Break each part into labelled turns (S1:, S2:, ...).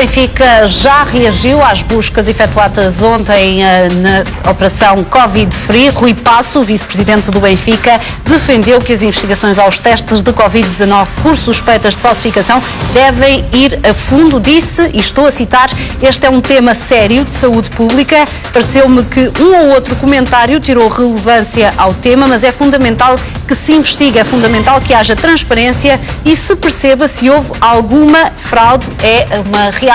S1: Benfica já reagiu às buscas efetuadas ontem na operação Covid-Free. Rui Passo, vice-presidente do Benfica, defendeu que as investigações aos testes de Covid-19 por suspeitas de falsificação devem ir a fundo. Disse, e estou a citar, este é um tema sério de saúde pública. Pareceu-me que um ou outro comentário tirou relevância ao tema, mas é fundamental que se investigue, é fundamental que haja transparência e se perceba se houve alguma fraude. É uma reação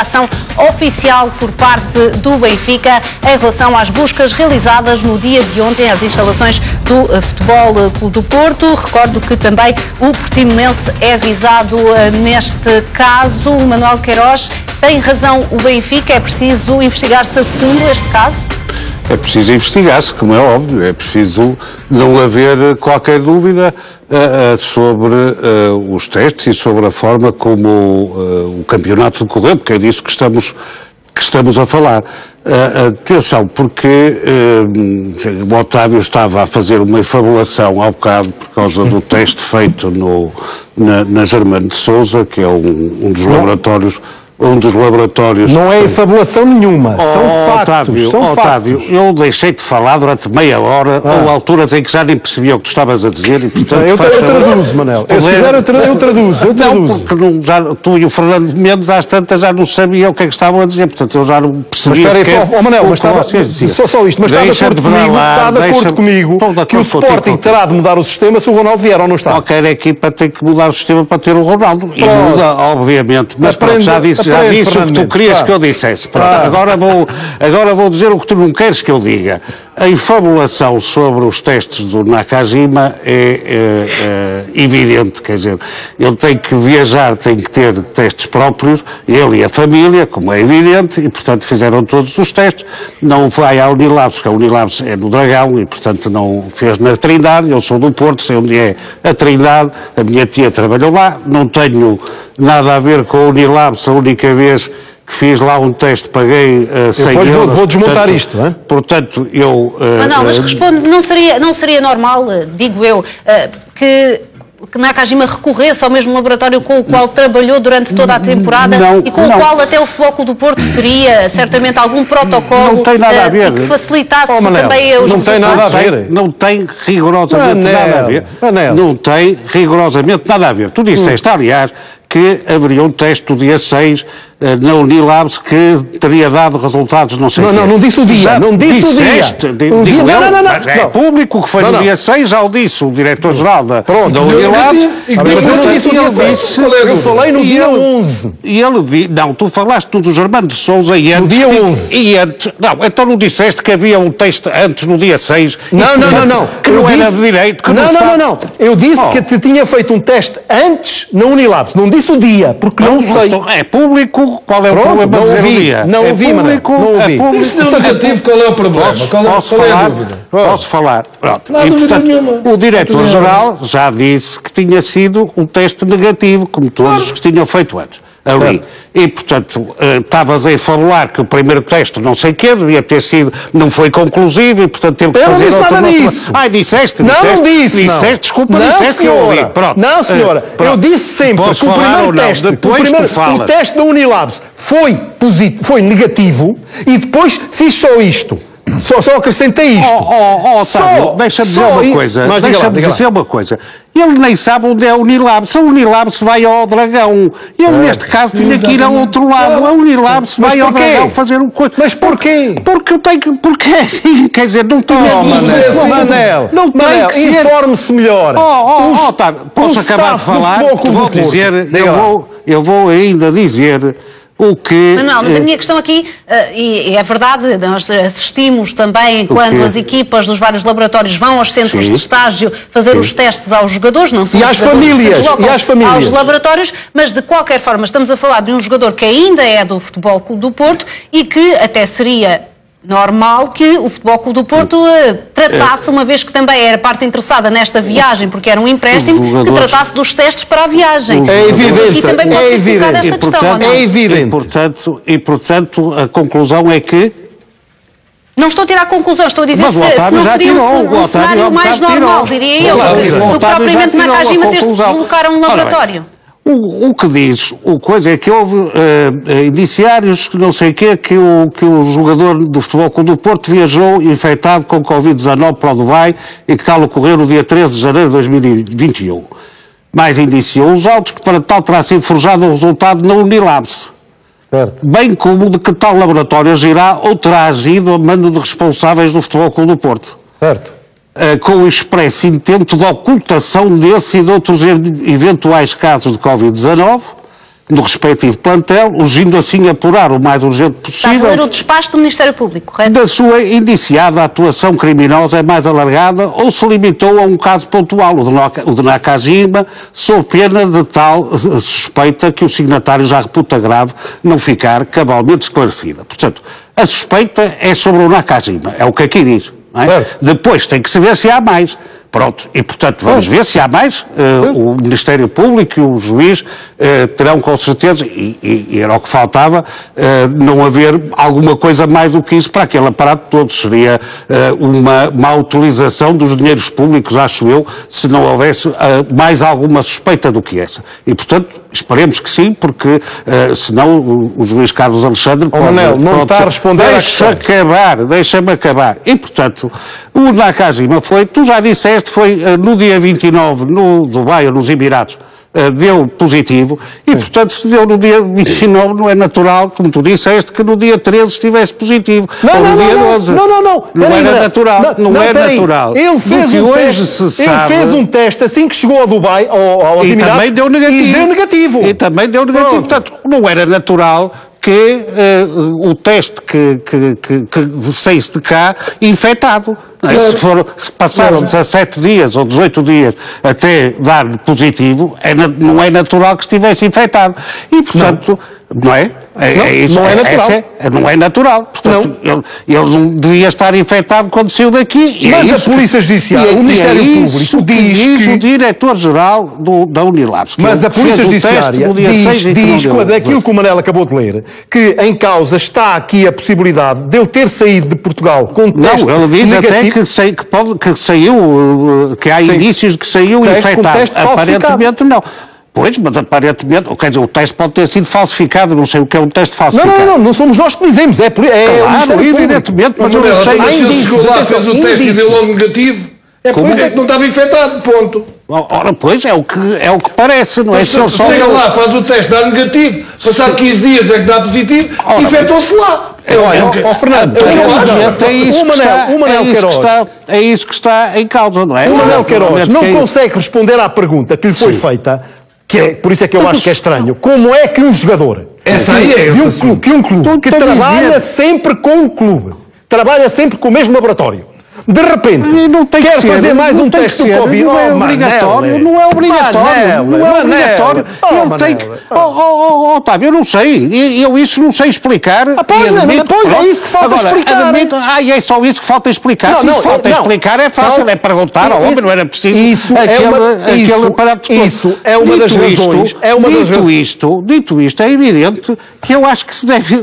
S1: oficial por parte do Benfica em relação às buscas realizadas no dia de ontem às instalações do Futebol Clube do Porto. Recordo que também o Portimonense é avisado neste caso. Manuel Queiroz, tem razão o Benfica, é preciso investigar-se a fundo este caso?
S2: É preciso investigar-se, como é óbvio, é preciso não haver qualquer dúvida sobre os testes e sobre a forma como o campeonato decorreu, porque é disso que estamos a falar. Atenção, porque o Otávio estava a fazer uma efabulação há bocado por causa do teste feito na Germano de Sousa, que é um dos laboratórios.
S3: Não é efabulação nenhuma, são factos.
S2: Otávio, eu deixei de falar durante meia hora, ou alturas em que já nem percebia o que tu estavas a dizer e, portanto...
S3: Eu traduzo, Manel. Se quiser, eu traduzo.
S2: Não, porque tu e o Fernando Mendes, às tantas, já não sabiam o que é que estavam a dizer, portanto, eu já não percebia...
S3: Mas espera aí, Manel, mas só isto, mas está de acordo comigo que o Sporting terá de mudar o sistema se o Ronaldo vier ou não está?
S2: Qualquer equipa tem que mudar o sistema para ter o Ronaldo. E muda, obviamente, mas pronto, já disse o que tu querias que eu dissesse. Pronto, agora vou dizer o que tu não queres que eu diga. A infabulação sobre os testes do Nakajima é evidente, quer dizer, ele tem que viajar, tem que ter testes próprios, ele e a família, como é evidente, e portanto fizeram todos os testes. Não vai à Unilabs, porque a Unilabs é no Dragão e portanto não fez na Trindade. Eu sou do Porto, sei onde é a Trindade, a minha tia trabalhou lá, não tenho nada a ver com a Unilabs. A única vez que fiz lá um teste, paguei 100 euros.
S3: Vou desmontar isto, hein?
S2: Portanto, eu...
S1: Mas responde, não seria normal, digo eu, que Nakajima recorresse ao mesmo laboratório com o qual trabalhou durante toda a temporada e com o qual até o Futebol Clube do Porto teria certamente algum protocolo que facilitasse também os resultados?
S3: Não tem nada a ver.
S2: Não tem rigorosamente nada a ver. Não tem rigorosamente nada a ver. Tu disseste, aliás, que haveria um teste do dia 6 na Unilabs que teria dado resultados, não sei o quê.
S3: Não disse o dia, não disse o dia.
S2: Mas é público que foi no dia 6, já o disse o diretor-geral da Unilabs.
S3: Mas eu não disse o dia 6, eu falei no dia 11.
S2: E ele disse, não, tu falaste do Germano de Sousa e antes...
S3: No dia 11.
S2: E antes, não, então não disseste que havia um teste antes no dia 6?
S3: Não.
S2: Que não era de direito, que
S3: não. Eu disse que te tinha feito um teste antes na Unilabs, não disse o dia, porque não sei.
S2: É público, qual é o problema de dizer o dia?
S3: Não ouvi, Manuel. Não ouvi.
S4: Se não é negativo, qual é o problema? Qual é a dúvida?
S2: Posso falar? Pronto.
S4: Não há dúvida nenhuma.
S2: O diretor-geral já disse que tinha sido um teste negativo, como todos os que tinham feito antes. Ali. E, portanto, estavas a falar que o primeiro teste, não sei o quê, devia ter sido, não foi conclusivo e, portanto, teve que fazer outro.
S3: Eu não disse nada disso.
S2: Disseste.
S3: Não disse.
S2: Disseste, desculpa, disseste que eu ouvi. Pronto.
S3: Não, senhora. Eu disse sempre que o primeiro teste, o teste da Unilabs foi negativo e depois fiz só isto. Só acrescentei isto.
S2: Otávio, deixa-me dizer uma coisa. Deixa-me dizer uma coisa. Ele nem sabe onde é a Unilabs. A Unilabs vai ao Dragão. Ele, neste caso, tinha que ir ao outro lado. A Unilabs vai ao Dragão fazer um coisa.
S3: Mas porquê?
S2: Porque eu tenho que... Porque é assim, quer dizer, não tenho...
S3: Manel, informe-se melhor.
S2: Otávio, posso acabar de falar? Vou dizer... Eu vou ainda dizer...
S1: Manuel, mas a minha questão aqui, e é verdade, nós assistimos também quando as equipas dos vários laboratórios vão aos centros de estágio fazer os testes aos jogadores, não são
S3: e às famílias,
S1: aos laboratórios, mas de qualquer forma estamos a falar de um jogador que ainda é do Futebol Clube do Porto e que até seria normal que o Futebol Clube do Porto tratasse, uma vez que também era parte interessada nesta viagem, porque era um empréstimo, que tratasse dos testes para a viagem.
S3: É evidente.
S1: E também pode ser colocada esta questão, ou não?
S3: É evidente.
S2: E, portanto, a conclusão é que...
S1: Não estou a tirar conclusões, estou a dizer se não seria um cenário mais normal, diria eu, do que propriamente Nakajima ter-se deslocar a um laboratório.
S2: O que diz, o coisa é que houve indiciários que não sei o quê, que o jogador do Futebol Clube do Porto viajou infectado com Covid-19 para o Dubai e que tal ocorreu no dia 13 de janeiro de 2021. Mais indiciou os autos que para tal terá sido forjado o resultado na Unilabs. Certo. Bem como de que tal laboratório agirá ou terá agido a mando de responsáveis do Futebol Clube do Porto.
S3: Certo.
S2: Com o expresso intento de ocultação desse e de outros eventuais casos de Covid-19 no respectivo plantel, urgindo assim apurar o mais urgente possível.
S1: Está a ler o despacho do Ministério Público, correto?
S2: Da sua indiciada atuação criminosa é mais alargada ou se limitou a um caso pontual, o de Nakajima, sob pena de tal suspeita que o signatário já reputa grave não ficar cabalmente esclarecida. Portanto, a suspeita é sobre o Nakajima, é o que aqui diz. Não é? Depois tem que se ver se há mais. Pronto, e portanto vamos ver se há mais. O Ministério Público e o juiz terão com certeza, e era o que faltava, não haver alguma coisa mais do que isso para aquele aparato todo. Seria uma má utilização dos dinheiros públicos, acho eu, se não houvesse mais alguma suspeita do que essa. E portanto, esperemos que sim, porque senão o juiz Carlos Alexandre pode,
S3: Manel, não está a responder à questão.
S2: Deixa-me acabar. E portanto, o Nakajima foi, tu já disseste, foi no dia 29 no Dubai ou nos Emirados, deu positivo e, portanto, se deu no dia 29, não é natural, como tu disseste, que no dia 13 estivesse positivo. Ou no dia 12. Não era natural. Não é natural.
S3: Ele fez um teste assim que chegou ao Dubai, aos Emirados,
S2: também deu negativo. E também deu negativo. Portanto, não era natural que o teste que saísse de cá infectado. Se passaram 17 dias ou 18 dias até dar positivo, não é natural que estivesse infectado. E, portanto, não é? Não é natural. Portanto, ele não devia estar infectado quando saiu daqui.
S3: Mas a Polícia Judiciária, o Ministério Público diz que...
S2: o Diretor-Geral da Unilabs.
S3: Mas a Polícia Judiciária diz daquilo que o Manel acabou de ler, que em causa está aqui a possibilidade de ele ter saído de Portugal com teste negativo.
S2: Não, ele diz até que há indícios de que saiu infectado. Aparentemente não. Pois, mas aparentemente, quer dizer, o teste pode ter sido falsificado, não sei o que é um teste falsificado.
S3: Não somos nós que dizemos,
S2: claro, evidentemente, mas eu não sei.
S4: Mas ele chegou lá, fez o teste e deu logo negativo, por isso é que não estava infectado, ponto.
S2: Ora, pois, é o que parece, não é?
S4: Se ele chega lá, faz o teste, dá negativo, passado 15 dias é que dá positivo, infectou-se lá.
S3: Fernando,
S2: é isso que está em causa, não é?
S3: O Manel Queiroz não consegue responder à pergunta que lhe foi feita, por isso é que eu acho que é estranho. Como é que um jogador de um clube que trabalha sempre com um clube, trabalha sempre com o mesmo laboratório, de repente quer fazer mais um teste do Covid?
S2: Não é obrigatório. Não é obrigatório. Ele tem que... Otávio, eu não sei. Eu isso não sei explicar.
S3: Pois é isso que falta explicar.
S2: É só isso que falta explicar. Se isso falta explicar é fácil. É perguntar ao homem, não era preciso
S3: isso é uma das razões.
S2: Dito isto, é evidente que eu acho que se deve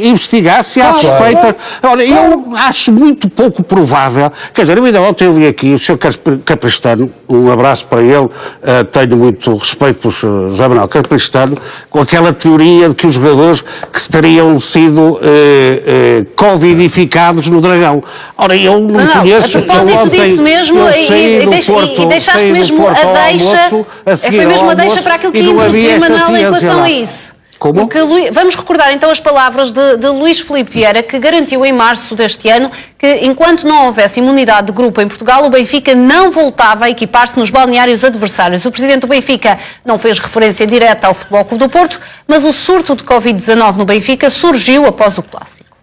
S2: investigar se há suspeita. Ora, eu acho muito pouco provável. Quer dizer, eu ainda ontem ouvi aqui o Sr. Capristano, um abraço para ele, tenho muito respeito por José Manuel Capristano, com aquela teoria de que os jogadores que teriam sido covidificados no Dragão. Ora, eu não conheço...
S1: A propósito disso mesmo, e deixaste mesmo a deixa, foi mesmo a deixa para aquilo que introduziu Manuel em relação a isso.
S2: Como?
S1: Vamos recordar então as palavras de Luís Filipe Vieira, que garantiu em março deste ano que, enquanto não houvesse imunidade de grupo em Portugal, o Benfica não voltava a equipar-se nos balneários adversários. O presidente do Benfica não fez referência direta ao Futebol Clube do Porto, mas o surto de Covid-19 no Benfica surgiu após o Clássico.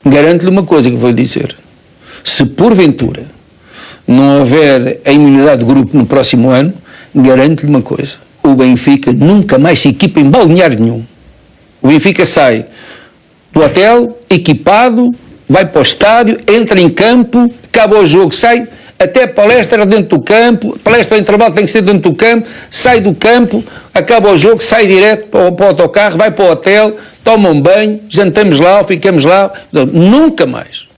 S5: Garanto-lhe uma coisa que vou dizer. Se porventura não houver a imunidade de grupo no próximo ano, garanto-lhe uma coisa. O Benfica nunca mais se equipa em balneário nenhum. O Benfica sai do hotel, equipado, vai para o estádio, entra em campo, acaba o jogo, sai, até palestra dentro do campo, palestra ao intervalo tem que ser dentro do campo, sai do campo, acaba o jogo, sai direto para o autocarro, vai para o hotel, toma um banho, jantamos lá, ficamos lá, nunca mais.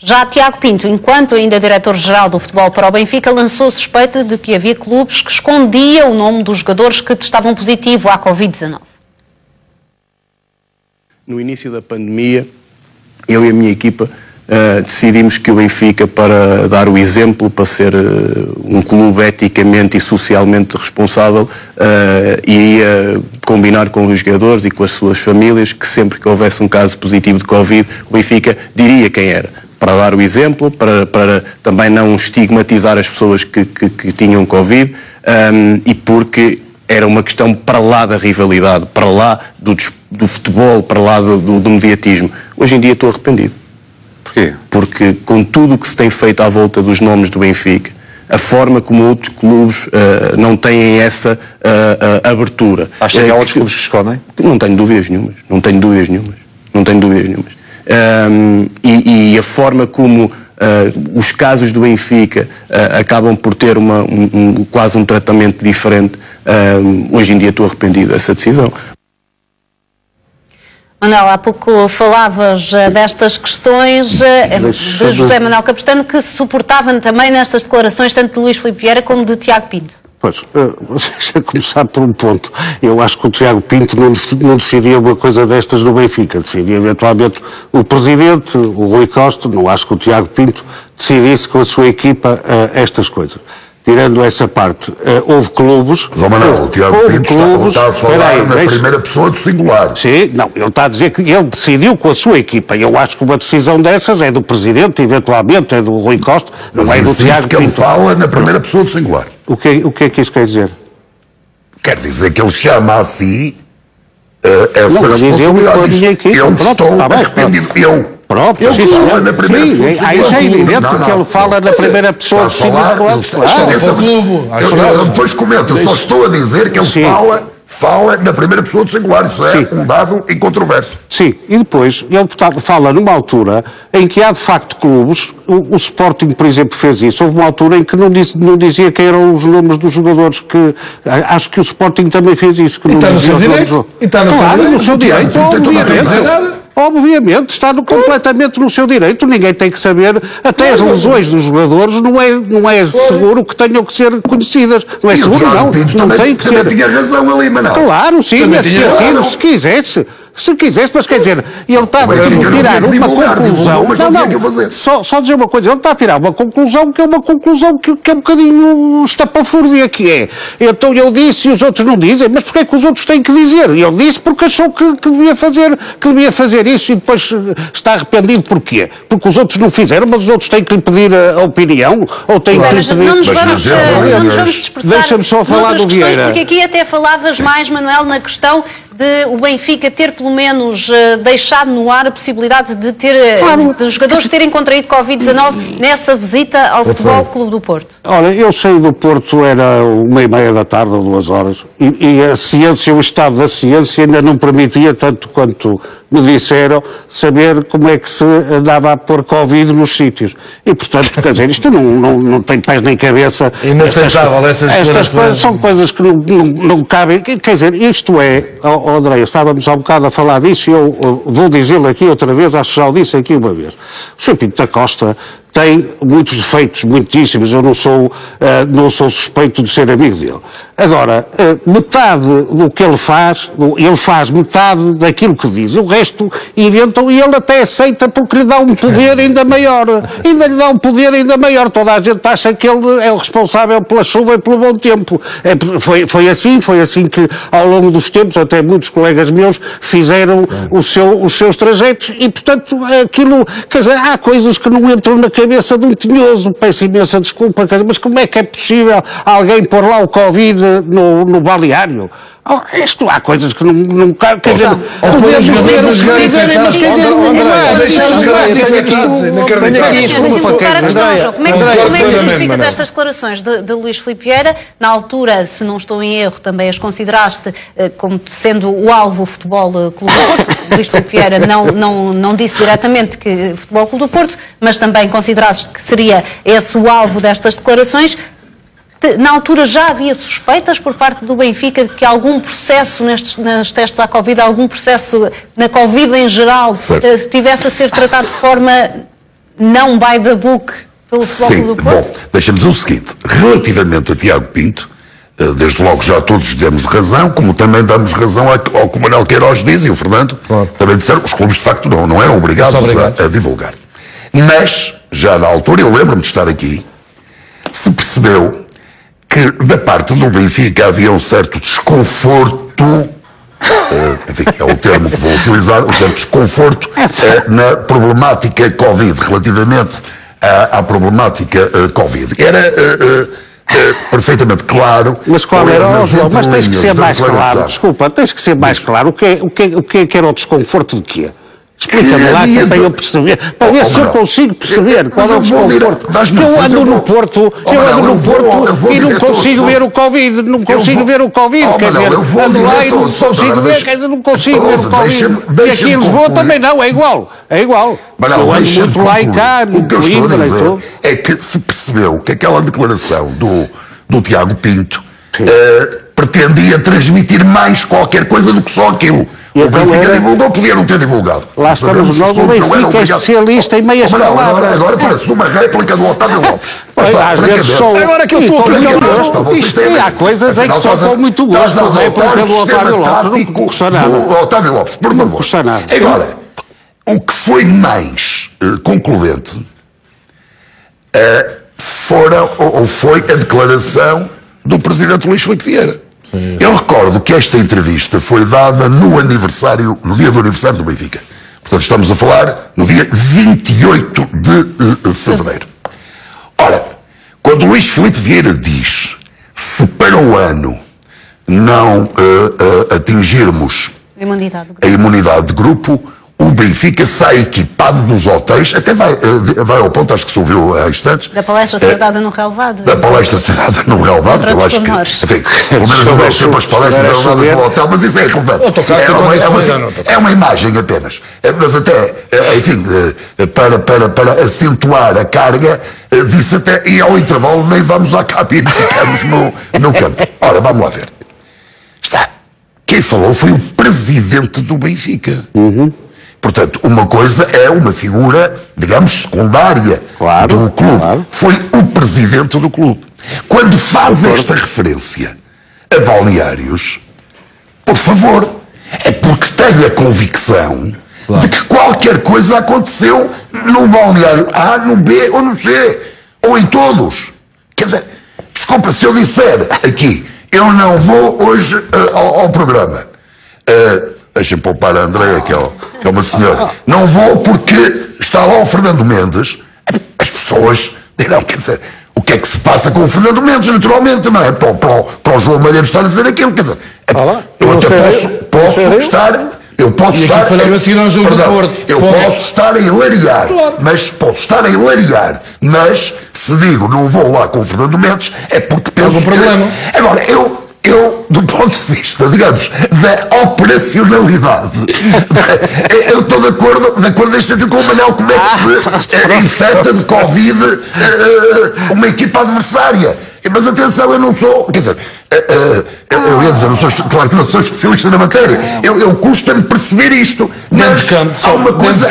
S1: Já Tiago Pinto, enquanto ainda diretor-geral do futebol para o Benfica, lançou a suspeita de que havia clubes que escondiam o nome dos jogadores que testavam positivo à Covid-19.
S6: No início da pandemia, eu e a minha equipa decidimos que o Benfica, para dar o exemplo, para ser um clube eticamente e socialmente responsável, iria combinar com os jogadores e com as suas famílias que sempre que houvesse um caso positivo de Covid, o Benfica diria quem era. Para dar o exemplo, para também não estigmatizar as pessoas que tinham Covid, e porque era uma questão para lá da rivalidade, para lá do futebol, para lá do mediatismo. Hoje em dia estou arrependido.
S2: Porquê?
S6: Porque com tudo o que se tem feito à volta dos nomes do Benfica, a forma como outros clubes não têm essa abertura.
S7: Acha que há outros clubes que escondem?
S6: Não tenho dúvidas nenhumas. Não tenho dúvidas nenhumas. E a forma como os casos do Benfica acabam por ter quase um tratamento diferente, hoje em dia estou arrependido dessa decisão.
S1: Manuel, há pouco falavas destas questões de José Manuel Capistrano, que se suportavam também nestas declarações tanto de Luís Filipe Vieira como de Tiago Pinto.
S2: Pois, deixa começar por um ponto. Eu acho que o Tiago Pinto não decidia uma coisa destas no Benfica. Decidia eventualmente o presidente, o Rui Costa. Não acho que o Tiago Pinto decidisse com a sua equipa estas coisas. Tirando essa parte, houve clubes...
S8: Mas, Manuel, o Tiago Pinto está a falar na primeira pessoa do singular.
S2: Sim, não, ele está a dizer que ele decidiu com a sua equipa. Eu acho que uma decisão dessas é do presidente, eventualmente, é do Rui Costa, não é do Tiago Pinto.
S8: Ele fala na primeira pessoa do singular.
S2: O que é que isso quer dizer?
S8: Quer dizer que ele chama a si essa responsabilidade. Eu estou arrependido.
S2: Pronto,
S8: ele fala na primeira pessoa do singular.
S2: Aí já é evidente que ele fala na primeira pessoa do singular.
S8: Eu depois comento, eu só estou a dizer que ele fala na primeira pessoa do singular. Isso é um dado incontroverso.
S2: Sim, e depois ele fala numa altura em que há de facto clubes, o Sporting, por exemplo, fez isso. Houve uma altura em que não dizia quem eram os nomes dos jogadores, que acho que o Sporting também fez isso. Que não
S4: está no seu direito.
S2: No seu direito, obviamente, está completamente no seu direito, ninguém tem que saber, até as lesões dos jogadores não é seguro que tenham que ser conhecidas, não é seguro não tem que ser.
S8: Também tinha razão ali, Manuel.
S2: Claro, sim, nesse sentido, se quisesse, mas quer dizer, ele está a tirar uma conclusão, só dizer uma coisa, ele está a tirar uma conclusão que é um bocadinho estapafúrdia, que é, então eu disse e os outros não dizem, mas porquê é que os outros têm que dizer? Ele disse porque achou que devia fazer isso e depois está arrependido, porquê? Porque os outros não fizeram, mas os outros têm que lhe pedir a opinião, ou têm que lhe pedir...
S1: Não nos vamos dispersar.
S2: Deixa-me só falar do Vieira.
S1: Porque aqui até falavas mais, Manuel, na questão de o Benfica ter pelo menos deixado no ar a possibilidade de os jogadores terem contraído Covid-19 nessa visita ao Futebol Clube do Porto.
S2: Olha, eu saí do Porto, era 1h30 da tarde ou 2 horas, e a ciência, o estado da ciência ainda não permitia, tanto quanto me disseram, saber como é que se andava a pôr Covid nos sítios. E, portanto, quer dizer, isto não tem pés nem cabeça.
S4: Inaceitável
S2: estas coisas são coisas que não cabem. Quer dizer, isto é, André, estávamos há um bocado a falar disso e eu vou dizê-lo aqui outra vez, acho que já o disse aqui uma vez. O Sr. Pinto da Costa tem muitos defeitos, muitíssimos, eu não sou suspeito de ser amigo dele. Agora, metade do que ele faz metade daquilo que diz, o resto inventam e ele até aceita porque lhe dá um poder ainda maior, toda a gente acha que ele é o responsável pela chuva e pelo bom tempo. Foi assim que ao longo dos tempos, até muitos colegas meus fizeram os seus trajetos e, portanto, aquilo, quer dizer, há coisas que não entram na cabeça de um tinhoso, peço imensa desculpa, mas como é que é possível alguém pôr lá o Covid no balneário? Isto há coisas que não quer dizer, podemos ver o que quiserem, mas quer dizer,
S1: como é que justificas estas declarações de Luís Filipe Vieira? Na altura, se não estou em erro, também as consideraste como sendo o alvo o Futebol Clube do Porto. Luís Filipe Vieira não disse diretamente que Futebol Clube do Porto, mas também consideraste que seria esse o alvo destas declarações. Na altura já havia suspeitas por parte do Benfica de que algum processo nos testes à Covid, algum processo na Covid em geral, estivesse a ser tratado de forma não by the book pelo Futebol do Porto?
S8: Bom, deixa-me dizer o seguinte, relativamente a Tiago Pinto, desde logo já todos demos razão, como também damos razão ao que o Manuel Queiroz diz e o Fernando também disseram que os clubes de facto não eram obrigados a divulgar. Mas, já na altura, eu lembro-me de estar aqui, se percebeu que da parte do Benfica havia um certo desconforto, enfim, é o termo que vou utilizar, um certo desconforto na problemática Covid, relativamente à problemática Covid. Era perfeitamente claro.
S2: Mas qual era o João? Mas tens que ser mais claro. Desculpa, tens que ser mais claro. O que era o desconforto de quê? Explica-me lá que é para eu perceber. Para ver se eu consigo perceber qual é o desconforto. Eu ando no Porto e não consigo ver o Covid. Não consigo ver o Covid. Quer dizer, ando lá e não consigo ver. Quer dizer, não consigo ver o Covid. E aqui em Lisboa também não, é igual. É igual. Eu ando muito lá e cá.
S8: O que eu estou a dizer é que se percebeu que aquela declaração do Tiago Pinto pretendia transmitir mais qualquer coisa do que só aquilo. O Benfica divulgou, podia não ter divulgado.
S2: Lá estamos nós, o Benfica é especialista em meias palavras.
S8: Agora parece uma réplica do Otávio Lopes.
S2: Agora que eu estou a falar, há coisas em que só com muito gosto a réplica do Otávio Lopes. Não custa nada.
S8: Otávio Lopes, por favor.
S2: Não custa nada.
S8: Agora, o que foi mais concludente foi a declaração do presidente Luís Filipe Vieira. Eu recordo que esta entrevista foi dada no dia do aniversário do Benfica. Portanto, estamos a falar no dia 28 de fevereiro. Ora, quando Luís Filipe Vieira diz se para o ano não atingirmos a imunidade de grupo, o Benfica sai equipado dos hotéis, até vai ao ponto, acho que se ouviu há instantes.
S1: Da palestra ser dada no relevado.
S8: Da palestra ser dada no relevado, eu acho que, enfim, pelo menos não vejo sempre as palestras dadas no hotel, mas isso é irrelevante. É uma imagem apenas. Mas até, enfim, para acentuar a carga, disse até, e ao intervalo nem vamos à cabine, ficamos no campo. Ora, vamos lá ver. Quem falou foi o presidente do Benfica. Portanto, uma coisa é uma figura, digamos, secundária do clube. Claro. Foi o presidente do clube. Quando faz esta referência a balneários, por favor, é porque tem a convicção de que qualquer coisa aconteceu no balneário A, no B ou no C, ou em todos. Quer dizer, desculpa, se eu disser aqui, eu não vou hoje ao programa, deixa-me poupar a Andréia, que é uma senhora. Não vou porque está lá o Fernando Mendes. As pessoas dirão, quer dizer, o que é que se passa com o Fernando Mendes, naturalmente, não é? Para o João Malheiro estar a dizer aquilo, quer dizer, eu até posso estar... Eu posso estar a hilariar, mas se digo não vou lá com o Fernando Mendes, é porque penso que... Agora, eu, do ponto de vista, digamos, da operacionalidade, eu estou de acordo neste sentido com o Manuel, como é que se infecta de Covid uma equipa adversária. Mas atenção, eu não sou, quer dizer, eu ia dizer, claro que não sou especialista na matéria, eu custa-me perceber isto, mas há uma coisa,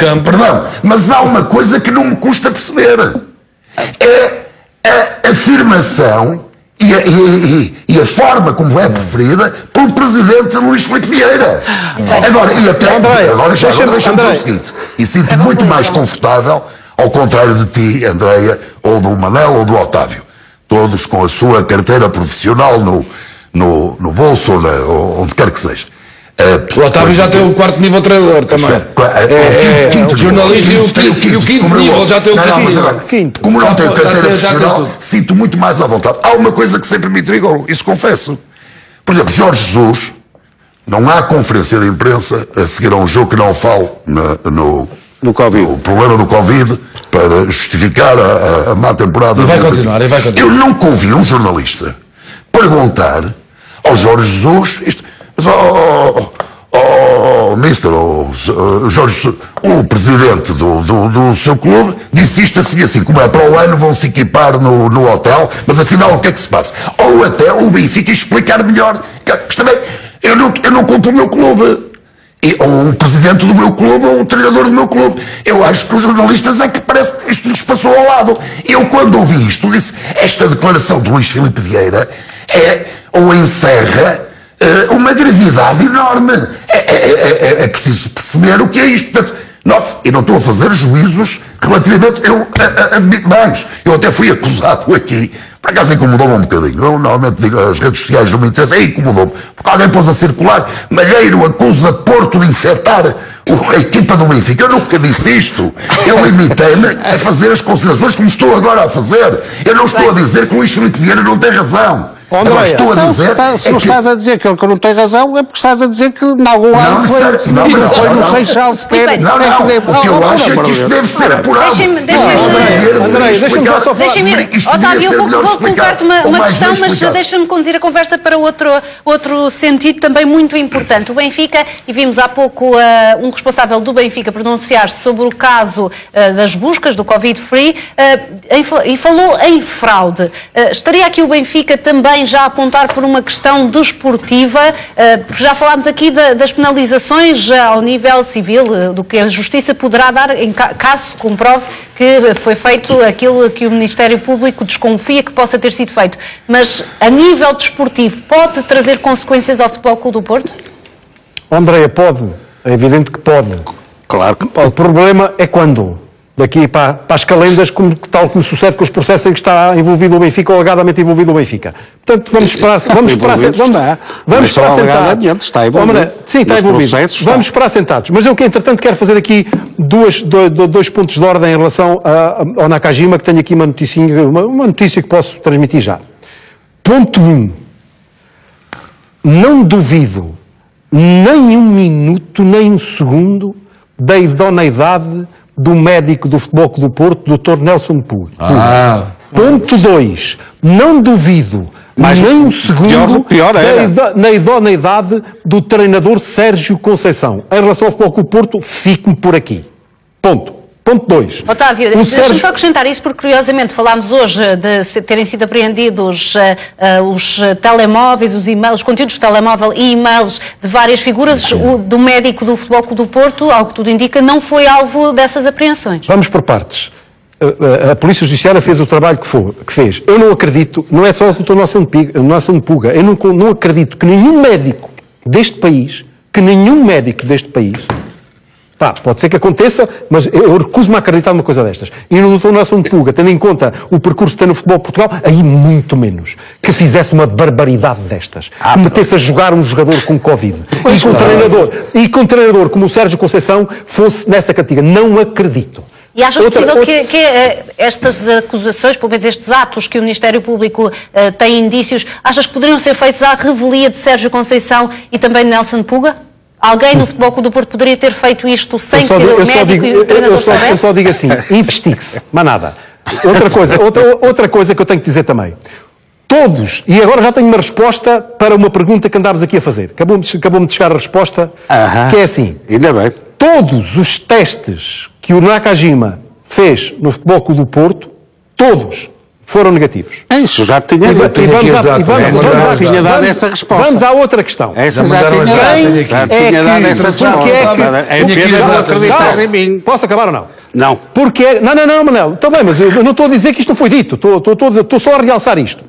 S8: mas há uma coisa que não me custa perceber, é a afirmação e a forma como é preferida pelo presidente Luís Filipe Vieira. Agora deixa-me dizer o seguinte, e sinto muito mais confortável, ao contrário de ti, Andréia, ou do Manel, ou do Otávio, todos com a sua carteira profissional no bolso ou onde quer que seja.
S4: O Otávio já tem o quarto nível treinador também.
S8: Quinto
S4: jornalista e o quinto nível já tem o
S8: quinto. Como não tenho carteira profissional, sinto muito mais à vontade. Há uma coisa que sempre me intrigou, isso confesso. Por exemplo, Jorge Jesus, não há conferência de imprensa a seguir a um jogo que não fale no problema do Covid para justificar a má temporada.
S4: E vai continuar.
S8: Eu nunca ouvi um jornalista perguntar ao Jorge Jesus Jorge, o presidente do seu clube disse isto assim, como é para o ano vão se equipar no hotel, mas afinal o que é que se passa? Ou até o Benfica explicar melhor, também, eu não culpo o meu clube, ou o presidente do meu clube, ou o treinador do meu clube. Eu acho que os jornalistas é que parece que isto lhes passou ao lado. Eu, quando ouvi isto, disse, esta declaração de Luís Filipe Vieira ou encerra uma gravidade enorme. É preciso perceber o que é isto. Portanto, note-se, eu não estou a fazer juízos relativamente, eu admito mais. Eu até fui acusado aqui, por acaso incomodou-me um bocadinho. Eu normalmente digo, as redes sociais não me interessam, incomodou-me. Porque alguém pôs a circular, Malheiro acusa Porto de infectar a equipa do Benfica. Eu nunca disse isto. Eu limitei-me a fazer as considerações como estou agora a fazer. Eu não estou a dizer que o Luís Filipe Vieira não tem razão. Agora estou a dizer...
S2: Se não estás a dizer que ele não tem razão, é porque estás a dizer que em algum ano foi no Seixal sequer.
S8: Não, o que eu acho é que isto deve ser apurado.
S1: Deixem-me... Otávio, eu vou colocar-te uma questão, mas deixa-me conduzir a conversa para outro sentido também muito importante. O Benfica, e vimos há pouco um responsável do Benfica pronunciar-se sobre o caso das buscas do Covid-Free e falou em fraude. Estaria aqui o Benfica também já a apontar por uma questão desportiva, porque já falámos aqui das penalizações ao nível civil, do que a Justiça poderá dar em caso se comprove que foi feito aquilo que o Ministério Público desconfia que possa ter sido feito. Mas a nível desportivo pode trazer consequências ao Futebol Clube do Porto?
S3: Andréia, pode. É evidente que pode.
S2: Claro que pode.
S3: O problema é quando? Daqui para as calendas, tal como sucede com os processos em que está envolvido o Benfica ou alegadamente envolvido o Benfica. Portanto, vamos esperar sentados.
S2: Está envolvido.
S3: Sim, está envolvido. Vamos esperar sentados. Mas eu que, entretanto, quero fazer aqui dois pontos de ordem em relação ao Nakajima, que tenho aqui uma notícia que posso transmitir já. Ponto 1. Não duvido nem um minuto, nem um segundo da idoneidade do médico do Futebol Clube do Porto, Dr. Nelson Puga. Ponto 2. Não duvido nem um segundo na idoneidade do treinador Sérgio Conceição. Em relação ao Futebol Clube do Porto, fico-me por aqui. Ponto. Ponto 2.
S1: Otávio, deixa-me só acrescentar isso, porque curiosamente falámos hoje de terem sido apreendidos os telemóveis, os e-mails, os conteúdos de telemóvel e e-mails de várias figuras. O do médico do Futebol Clube do Porto, ao que tudo indica, não foi alvo dessas apreensões.
S3: Vamos por partes. A Polícia Judiciária fez o trabalho que fez. Eu não acredito, não é só o Dr. Nelson Puga, eu não acredito que nenhum médico deste país, pode ser que aconteça, mas eu recuso-me a acreditar numa coisa destas. E no Dr. Nelson Puga, tendo em conta o percurso que tem no futebol de Portugal, aí muito menos. Que fizesse uma barbaridade destas. Que metesse a jogar um jogador com Covid. E com um treinador como o Sérgio Conceição fosse nessa categoria. Não acredito.
S1: E achas possível que estas acusações, pelo menos estes atos que o Ministério Público tem indícios, achas que poderiam ser feitos à revelia de Sérgio Conceição e também de Nelson Puga? Alguém no Futebol Clube do Porto poderia ter feito isto sem que o médico e o treinador soubessem?
S3: Eu só digo assim, investigue-se, mas nada. Outra coisa que eu tenho que dizer também. Todos, e agora já tenho uma resposta para uma pergunta que andámos aqui a fazer. Acabou-me de chegar a resposta, que é assim.
S2: Ainda bem.
S3: Todos os testes que o Nakajima fez no Futebol Clube do Porto, todos foram negativos.
S2: É isso, já tinha dado essa resposta.
S3: Vamos à outra questão.
S2: Essa já tinha dado essa resposta. É apenas não acreditar em mim.
S3: Posso acabar ou não?
S2: Não.
S3: Porque... Não, Manel. Está bem, mas eu não estou a dizer que isto não foi dito. Estou só a realçar isto.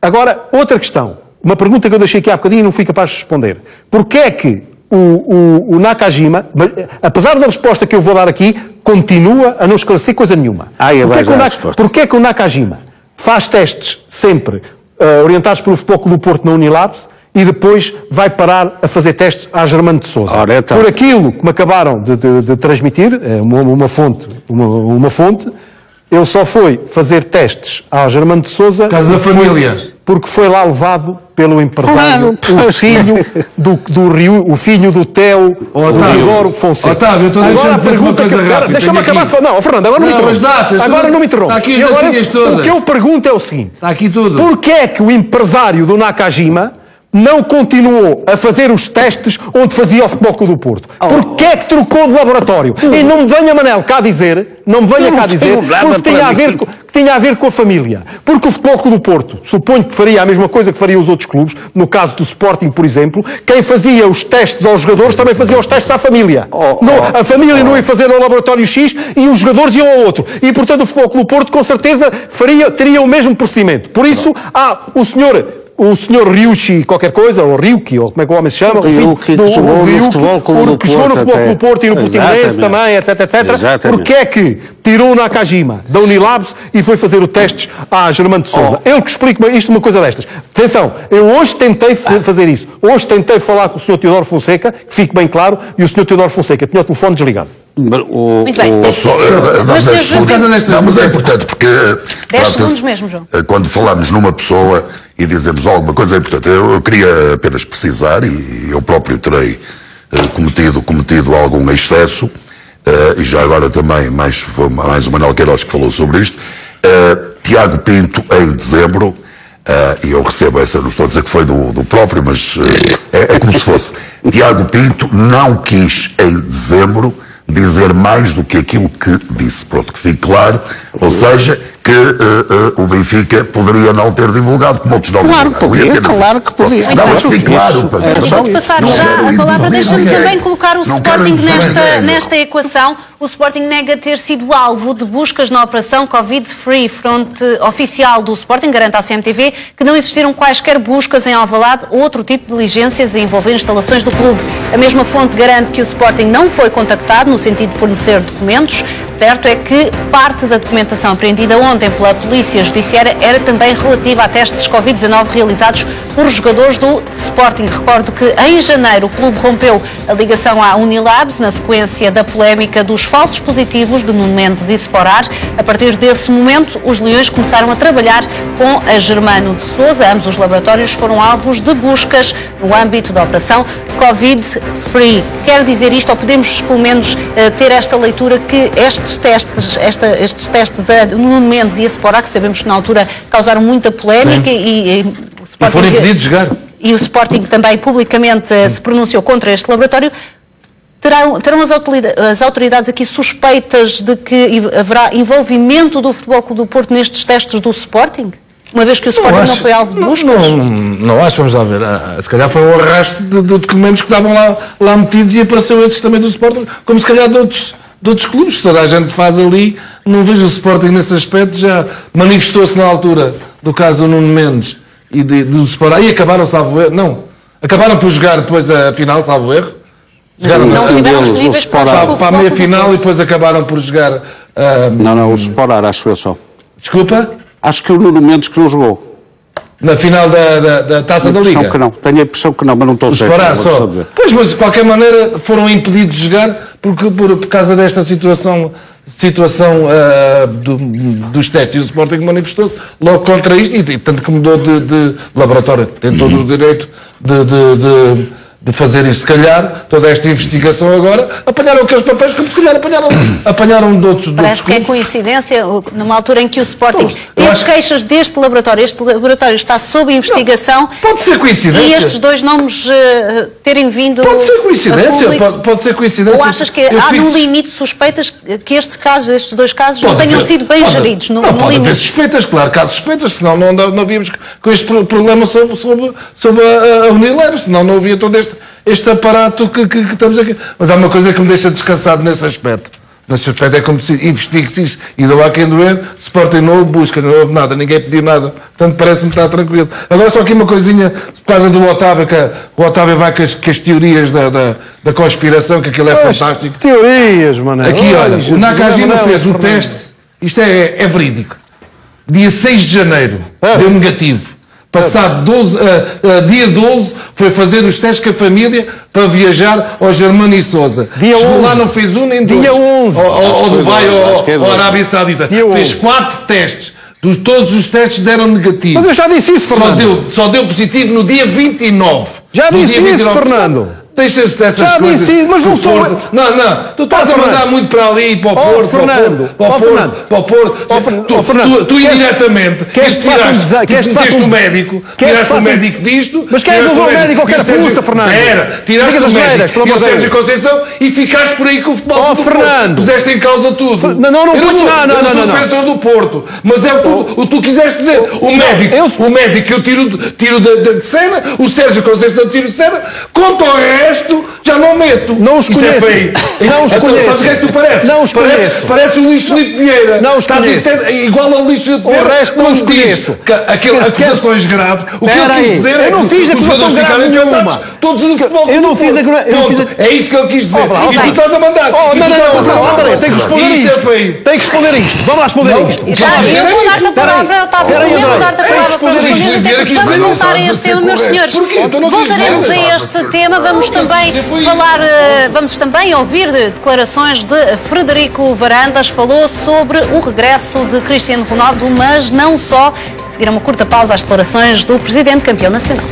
S3: Agora, outra questão. Uma pergunta que eu deixei aqui há bocadinho e não fui capaz de responder. Porquê é que o Nakajima, apesar da resposta que eu vou dar aqui, continua a não esclarecer coisa nenhuma? Porquê é que o Nakajima faz testes sempre orientados pelo Futebol Clube do Porto na Unilabs e depois vai parar a fazer testes à Germano de Sousa? Por aquilo que me acabaram de transmitir, uma fonte, ele só foi fazer testes à Germano de Sousa porque foi lá levado pelo empresário, o filho do Theo, o Rigor Fonseca.
S4: Otávio, eu estou deixando de dizer uma coisa rápida.
S3: Deixa-me acabar de falar. Não, Fernando, agora não me interrompa.
S4: Está aqui as datinhas todas.
S3: O que eu pergunto é o seguinte.
S4: Está aqui tudo.
S3: Porquê é que o empresário do Nakajima não continuou a fazer os testes onde fazia o Futebol Clube do Porto? Porquê é que trocou de laboratório? E não me venha, Manel, cá dizer, porque tinha a ver com a família. Porque o Futebol Clube do Porto, suponho que faria a mesma coisa que faria os outros clubes, no caso do Sporting, por exemplo, quem fazia os testes aos jogadores também fazia os testes à família. A família não ia fazer ao laboratório X e os jogadores iam ao outro. E, portanto, o Futebol Clube do Porto, com certeza, teria o mesmo procedimento. Por isso, o senhor Ryushi qualquer coisa, ou Ryuki, ou como é que o homem se chama?
S2: Ryuki, que jogou no Futebol Clube do
S3: Porto e no Portimonense também, etc. Porque é que tirou o Nakajima da Unilabs e foi fazer os testes à Germano de Sousa? Ele que explique-me isto, uma coisa destas. Atenção, eu hoje tentei fazer isso. Hoje tentei falar com o Sr. Teodoro Fonseca, que fique bem claro, e o Sr. Teodoro Fonseca tinha o telefone desligado.
S1: Muito bem.
S8: Mas é importante porque
S1: 10 segundos mesmo, João.
S8: Quando falamos numa pessoa e dizemos alguma coisa é importante. Eu queria apenas precisar, e eu próprio terei cometido algum excesso, e já agora também mais o Manuel Queiroz que falou sobre isto. Tiago Pinto, em dezembro, e eu recebo essa, não estou a dizer que foi do próprio, mas é como se fosse. Tiago Pinto não quis, em dezembro, dizer mais do que aquilo que disse. Pronto, que fique claro. Ou seja, que o Benfica poderia não ter divulgado, como outros não divulgaram.
S2: Claro que podia.
S8: Não, mas fique claro.
S1: Vou-te passar já a palavra. Deixa-me também colocar o Sporting nesta equação. O Sporting nega ter sido alvo de buscas na operação Covid-Free. Fronte oficial do Sporting garante à CMTV que não existiram quaisquer buscas em Alvalade ou outro tipo de diligências a envolver instalações do clube. A mesma fonte garante que o Sporting não foi contactado no sentido de fornecer documentos. Certo é que parte da documentação apreendida ontem pela Polícia Judiciária era também relativa a testes Covid-19 realizados por jogadores do Sporting. Recordo que em janeiro o clube rompeu a ligação à Unilabs na sequência da polémica dos falsos positivos de Nuno Mendes e Sporar. A partir desse momento, os Leões começaram a trabalhar com a Germano de Sousa. Ambos os laboratórios foram alvos de buscas no âmbito da operação Covid-Free. Quer dizer isto, ou podemos pelo menos ter esta leitura, que estes testes a Nuno Mendes e a Sporar, que sabemos que na altura causaram muita polémica e o Sporting,
S4: foram impedidos de jogar.
S1: E o Sporting também publicamente se pronunciou contra este laboratório. Terão as autoridades aqui suspeitas de que haverá envolvimento do Futebol Clube do Porto nestes testes do Sporting? Uma vez que o Sporting não foi alvo de buscas?
S4: Não acho, vamos lá ver. Se calhar foi um arrasto de documentos que estavam lá metidos e apareceu estes também do Sporting, como se calhar de outros clubes. Toda a gente faz ali. Não vejo o Sporting nesse aspecto. Já manifestou-se na altura do caso do Nuno Mendes e do Sporting. E acabaram, salvo erro. Não. Acabaram por jogar depois a final, salvo erro.
S1: Não estiveram disponíveis para
S4: a meia final e depois acabaram por jogar.
S2: Não, o Sporar, acho eu só.
S4: Desculpa?
S2: Acho que o Nuno Mendes que não jogou.
S4: Na final da Taça da Liga?
S2: Que não. Tenho a impressão que não, mas não estou certo.
S4: Só. Pois, mas de qualquer maneira foram impedidos de jogar por causa desta situação dos testes. E o Sporting manifestou-se logo contra isto e tanto que mudou de laboratório. Tem todo o direito de fazer isso. Se calhar, toda esta investigação agora, apanharam aqueles papéis como se calhar apanharam de outros
S1: Parece que é coincidência, numa altura em que o Sporting teve queixas deste laboratório. Este laboratório está sob investigação.
S4: Não, pode ser coincidência.
S1: E estes dois nomes terem vindo...
S4: Pode ser coincidência. Pode ser coincidência.
S1: Ou achas que há no limite suspeitas que estes dois casos não tenham sido bem geridos?
S4: Pode haver suspeitas, claro que há suspeitas, senão não víamos com este problema sobre a Unilever, senão não havia todo este aparato que estamos aqui. Mas há uma coisa que me deixa descansado nesse aspecto. Nesse aspecto é como se investigue-se isso e não há quem doer. Sporting não houve busca, não houve nada, ninguém pediu nada. Portanto, parece-me estar tranquilo. Agora só aqui uma coisinha, por causa do Otávio, que o Otávio vai com as teorias da conspiração, que aquilo é fantástico.
S3: Teorias, mano.
S4: Aqui, olha, o Nakajima fez um teste, isto é verídico. Dia 6 de janeiro, deu negativo. Passado dia 12, foi fazer os testes com a família para viajar ao Germano e Sousa. Chegou lá, não fez um nem dois.
S3: Dia 11.
S4: Ao Dubai ou Arábia Saudita. Fez 4 testes. Todos os testes deram negativo.
S3: Mas eu já disse isso, Fernando.
S4: Só deu positivo no dia 29.
S3: Já disse isso, Fernando.
S4: Deixa-se dessas coisas.
S3: Já disse, mas não sou eu.
S4: Não, tu estás a mandar muito para ali, para o Porto, para o Porto. Tu indiretamente tiraste o médico, tiraste o médico disto.
S3: Mas quem levou o médico a qualquer força, Fernando?
S4: Espera, tiraste o médico e o Sérgio Conceição e ficaste por aí com o futebol do Porto. Puseste em causa tudo.
S3: Não, eu não
S4: sou defensor do Porto, mas é o que tu quiseste dizer. O médico eu tiro de cena, o Sérgio Conceição tiro de cena, quanto ao resto, já não meto.
S3: Não os conheço.
S4: Isso é feio.
S3: Não os conheço.
S4: Sabes o que é que tu pareces?
S3: Não os conheço.
S4: Parece o Luís Filipe Vieira.
S3: Não os conheço.
S4: Igual ao Luís Filipe Vieira.
S3: O resto não os conheço.
S4: Aquelas acusações graves. O que ele quis dizer é que
S3: eu não fiz acusação grave nenhuma.
S4: Todos no futebol.
S3: Eu não fiz acusação.
S4: É isso que ele quis dizer. E tu estás a mandar.
S3: Não, tem que responder a isto. Tem que responder a isto. Vamos lá responder a isto.
S1: Eu vou dar-te a palavra, Otávio. Eu vou dar-te a palavra para responder, até porque estamos a voltar a este tema, meus senhores. Voltaremos a este tema. Vamos também ouvir declarações de Frederico Varandas. Falou sobre o regresso de Cristiano Ronaldo, mas não só. A seguir uma curta pausa às declarações do presidente campeão nacional.